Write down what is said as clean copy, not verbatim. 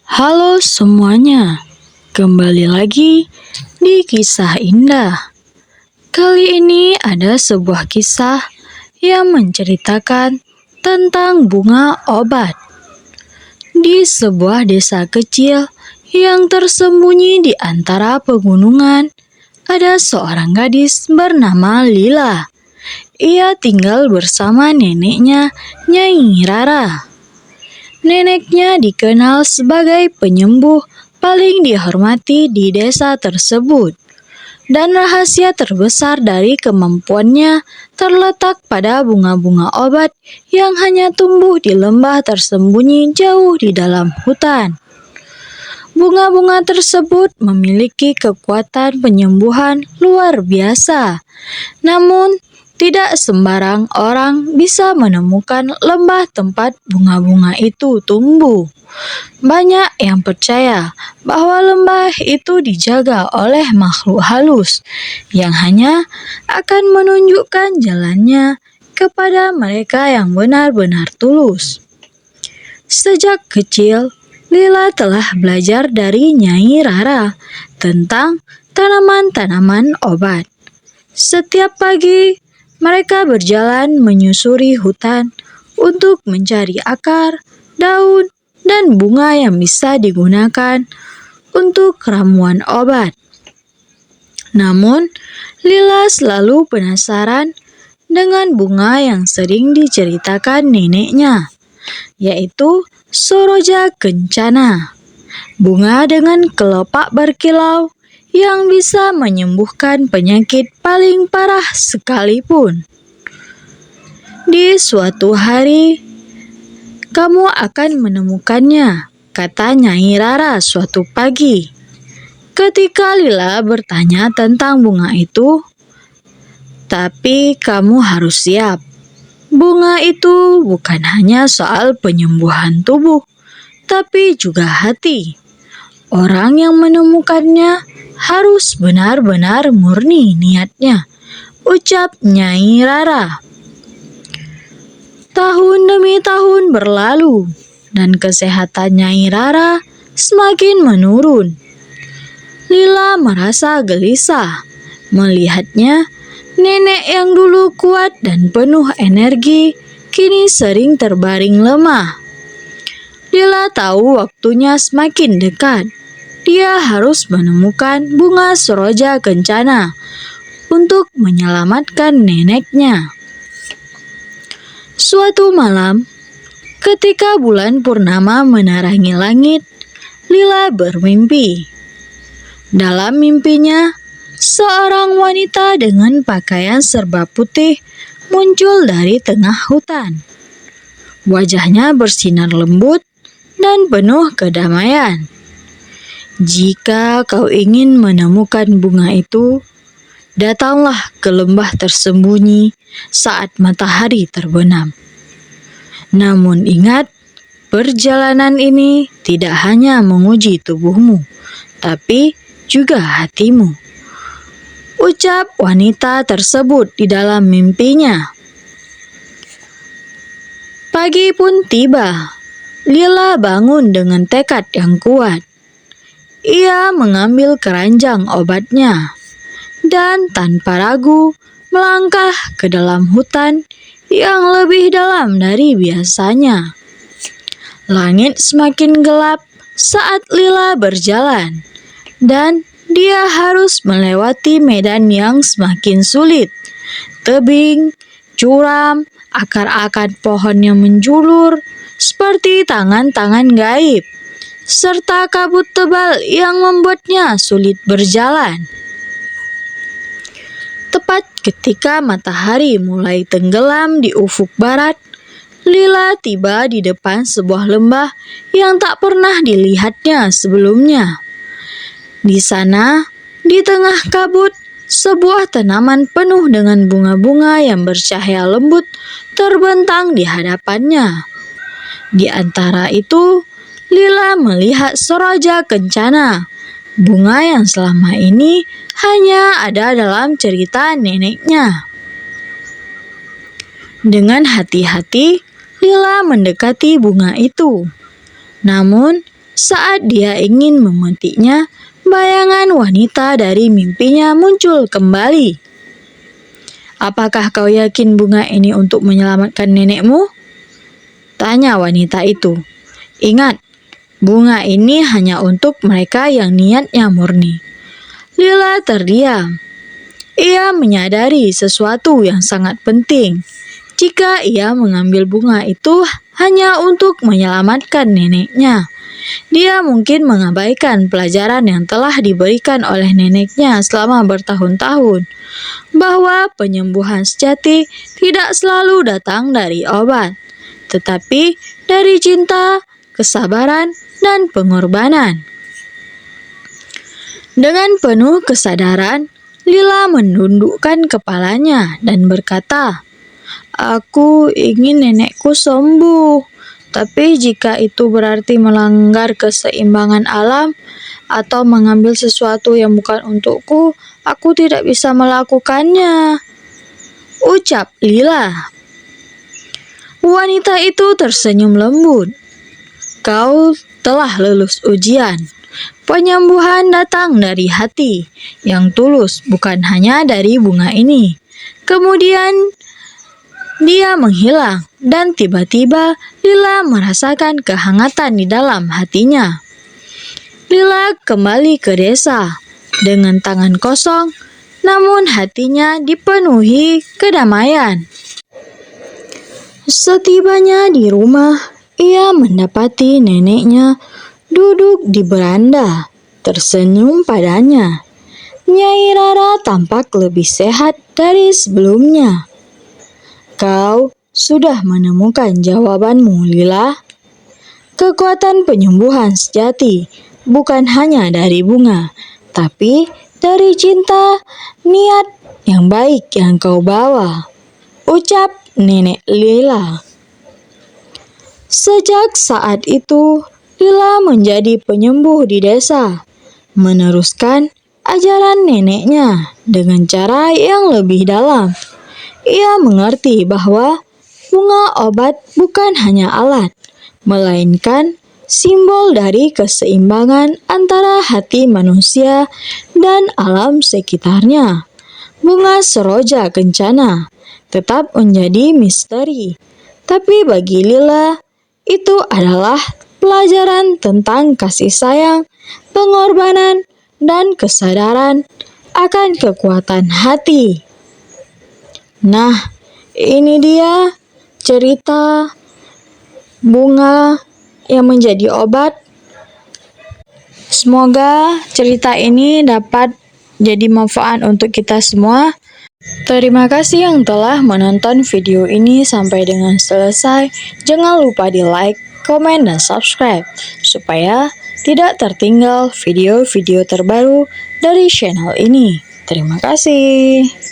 Halo semuanya, kembali lagi di Kisah Indah. Kali ini ada sebuah kisah yang menceritakan tentang bunga obat. Di sebuah desa kecil yang tersembunyi di antara pegunungan, ada seorang gadis bernama Lila. Ia tinggal bersama neneknya, Nyai Rara. Neneknya dikenal sebagai penyembuh paling dihormati di desa tersebut, dan rahasia terbesar dari kemampuannya terletak pada bunga-bunga obat yang hanya tumbuh di lembah tersembunyi jauh di dalam hutan. Bunga-bunga tersebut memiliki kekuatan penyembuhan luar biasa, namun tidak sembarang orang bisa menemukan lembah tempat bunga-bunga itu tumbuh. Banyak yang percaya bahwa lembah itu dijaga oleh makhluk halus yang hanya akan menunjukkan jalannya kepada mereka yang benar-benar tulus. Sejak kecil, Lila telah belajar dari Nyai Rara tentang tanaman-tanaman obat. Setiap pagi, mereka berjalan menyusuri hutan untuk mencari akar, daun, dan bunga yang bisa digunakan untuk ramuan obat. Namun, Lila selalu penasaran dengan bunga yang sering diceritakan neneknya, yaitu Soroja Kencana. Bunga dengan kelopak berkilau yang bisa menyembuhkan penyakit paling parah sekalipun. Di suatu hari, kamu akan menemukannya, kata Nyai Rara suatu pagi. Ketika Lila bertanya tentang bunga itu, tapi kamu harus siap. Bunga itu bukan hanya soal penyembuhan tubuh, tapi juga hati. Orang yang menemukannya harus benar-benar murni niatnya, ucap Nyai Rara. Tahun demi tahun berlalu, dan kesehatan Nyai Rara semakin menurun. Lila merasa gelisah melihatnya. Nenek yang dulu kuat dan penuh energi, kini sering terbaring lemah. Lila tahu waktunya semakin dekat. Dia harus menemukan bunga Soroja Kencana untuk menyelamatkan neneknya. Suatu malam, ketika bulan purnama menerangi langit, Lila bermimpi. Dalam mimpinya, seorang wanita dengan pakaian serba putih muncul dari tengah hutan. Wajahnya bersinar lembut dan penuh kedamaian. Jika kau ingin menemukan bunga itu, datanglah ke lembah tersembunyi saat matahari terbenam. Namun ingat, perjalanan ini tidak hanya menguji tubuhmu, tapi juga hatimu, ucap wanita tersebut di dalam mimpinya. Pagi pun tiba. Lila bangun dengan tekad yang kuat. Ia mengambil keranjang obatnya dan tanpa ragu melangkah ke dalam hutan yang lebih dalam dari biasanya. Langit semakin gelap saat Lila berjalan, dan dia harus melewati medan yang semakin sulit. Tebing, curam, akar-akar pohon yang menjulur seperti tangan-tangan gaib, serta kabut tebal yang membuatnya sulit berjalan. Tepat ketika matahari mulai tenggelam di ufuk barat, Lila tiba di depan sebuah lembah yang tak pernah dilihatnya sebelumnya. Di sana, di tengah kabut, sebuah tanaman penuh dengan bunga-bunga yang bercahaya lembut terbentang di hadapannya. Di antara itu, Lila melihat Soroja Kencana, bunga yang selama ini hanya ada dalam cerita neneknya. Dengan hati-hati, Lila mendekati bunga itu. Namun, Saat dia ingin memetiknya, bayangan wanita dari mimpinya muncul kembali. "Apakah kau yakin bunga ini untuk menyelamatkan nenekmu?" tanya wanita itu. "Ingat, bunga ini hanya untuk mereka yang niatnya murni." Lila terdiam. Ia menyadari sesuatu yang sangat penting. Jika ia mengambil bunga itu hanya untuk menyelamatkan neneknya, dia mungkin mengabaikan pelajaran yang telah diberikan oleh neneknya selama bertahun-tahun, bahwa penyembuhan sejati tidak selalu datang dari obat, tetapi dari cinta, kesabaran, dan pengorbanan. Dengan penuh kesadaran, Lila menundukkan kepalanya dan berkata, "Aku ingin nenekku sembuh. Tapi jika itu berarti melanggar keseimbangan alam atau mengambil sesuatu yang bukan untukku, aku tidak bisa melakukannya," ucap Lila. Wanita itu tersenyum lembut. "Kau telah lulus ujian. Penyembuhan datang dari hati yang tulus, bukan hanya dari bunga ini." Kemudian dia menghilang, dan tiba-tiba Lila merasakan kehangatan di dalam hatinya. Lila kembali ke desa dengan tangan kosong, namun hatinya dipenuhi kedamaian. Setibanya di rumah, ia mendapati neneknya duduk di beranda, tersenyum padanya. Nyai Rara tampak lebih sehat dari sebelumnya. "Kau sudah menemukan jawabanmu, Lila. Kekuatan penyembuhan sejati bukan hanya dari bunga, tapi dari cinta, niat yang baik yang kau bawa," ucap nenek Lila. Sejak saat itu, Lila menjadi penyembuh di desa, meneruskan ajaran neneknya dengan cara yang lebih dalam. Ia mengerti bahwa bunga obat bukan hanya alat, melainkan simbol dari keseimbangan antara hati manusia dan alam sekitarnya. Bunga seroja kencana tetap menjadi misteri, tapi bagi Lila, itu adalah pelajaran tentang kasih sayang, pengorbanan, dan kesadaran akan kekuatan hati. Nah, ini dia cerita bunga yang menjadi obat. Semoga cerita ini dapat jadi manfaat untuk kita semua. Terima kasih yang telah menonton video ini sampai dengan selesai. Jangan lupa di like, komen, dan subscribe supaya tidak tertinggal video-video terbaru dari channel ini. Terima kasih.